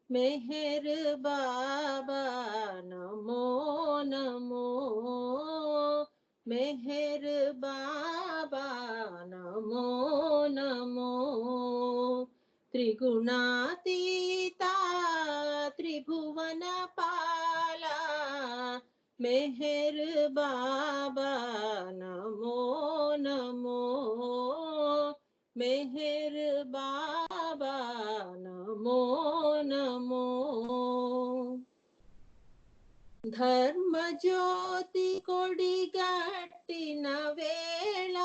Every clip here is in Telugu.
मेहर बाबा नमो नमो, मेहर बाबा नमो नमो। त्रिगुणातीता त्रिभुवन पाला, मेहर बाबा नमो नमो, मेहर बाबा नमो नमो। ధర్మ జ్యోతి కొడిగట్టిన వేళ,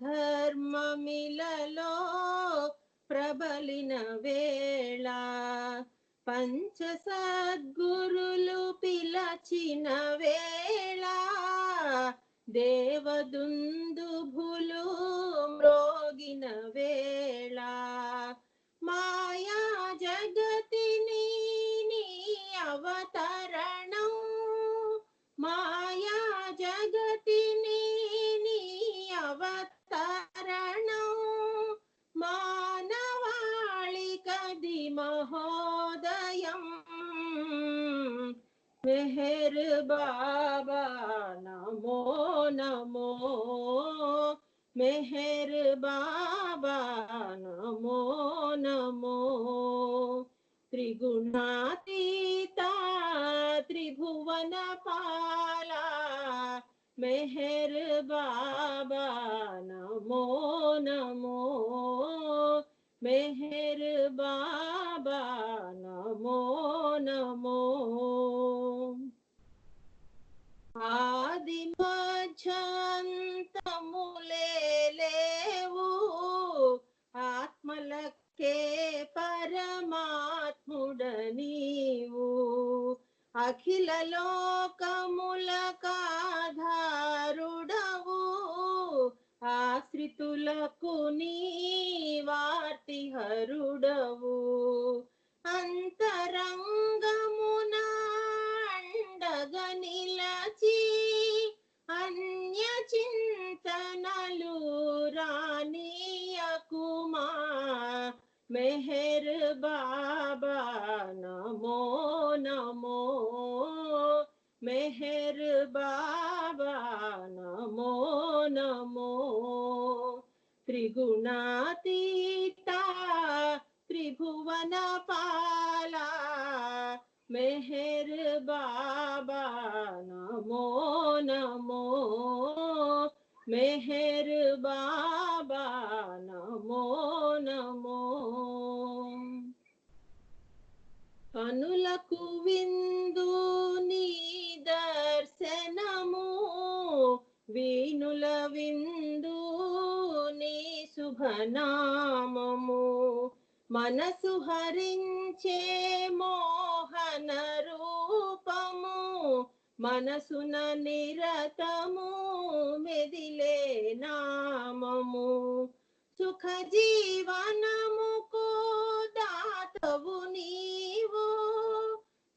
ధర్మమిలలో ప్రబలిన వేళ, పంచ సద్గురులు పిలచిన వేళ, దేవదుందుభులు మ్రోగిన వేళ, మాయా జగతిని నీ అవతరణం, మాయా జగతిని నీ అవతరణం, మానవాళికది మహోదయం, మెహర్ బాబా నమో నమో, మెహర్ బాబా నమో నమో। त्रिगुणातीता त्रिभुवन पाला, मेहर बाबा नमो नमो, मेहर बाबा नमो नमो। ఆది మధ్యాంతములే లేవు, ఆత్మలకే పరమాత్ముడ నీవు, అఖిల లోకములకాధారుడవు, ఆశ్రితులకు నీవార్తి హరుడవు, అంతరంగమున అండగా నిలచి అన్య చింతనలు రానీయకుమా, మెహర్ బాబా నమో నమో, మెహర్ బాబా నమో నమో। త్రిగుణాతీతా त्रिभुवन पाला, मेहर बाबा नमो नमो, मेहर बाबा नमो नमो। కనులకు విందు నీ దర్శనము, వీణుల విందు నీ శుభనామము, మనసు హరించే మోహన రూపము, మనసున నిరతము మెదిలే నామము, సుఖ జీవనముకు దాతవు నీవు,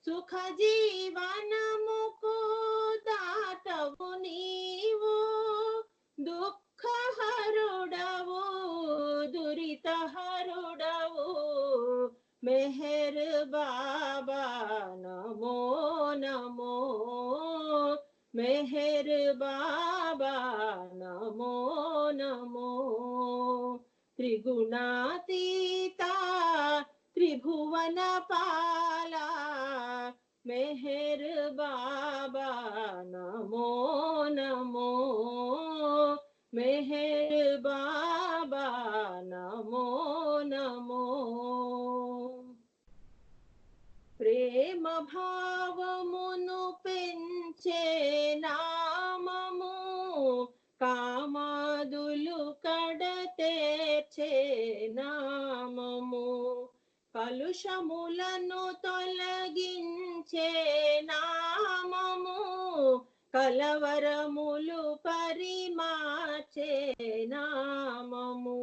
సుఖ జీవనముకు దాతవు నీవు, దుఃఖహరుడవు దురితహరుడవు, మెహర్ బాబా నమో నమో, మెహర్ బాబా నమో నమో। త్రిగుణాతీతా त्रिभुवन पाला, मेहर बाबा नमो नमो, मेहर बाबा नमो नमो। ప్రేమ భావమును పెంచే నామము, కామాదులు కడతేర్చే నామము, కలుషములను తొలగించే నామము, కలవరములు పరిమార్చే నామము,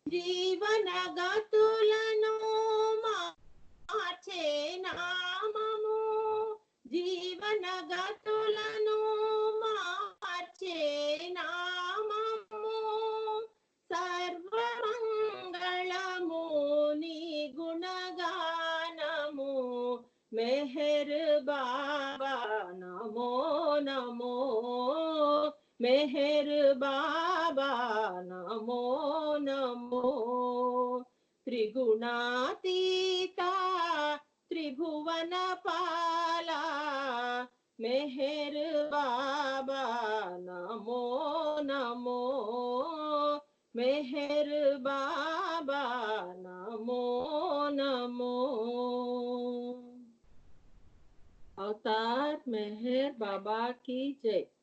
జీవన గతులను మార్చే నామము, జీవన గతులను మార్చే నామము, సర్వమంగళము నీ గుణగానము, मेहर बाबा नमो नमो, मेहर बाबा नमो नमो, त्रिगुणातीता त्रिभुवन पाला, मेहर बाबा नमो नमो, मेहर बाबा नमो नमो। अवतार मेहर बाबा की जय।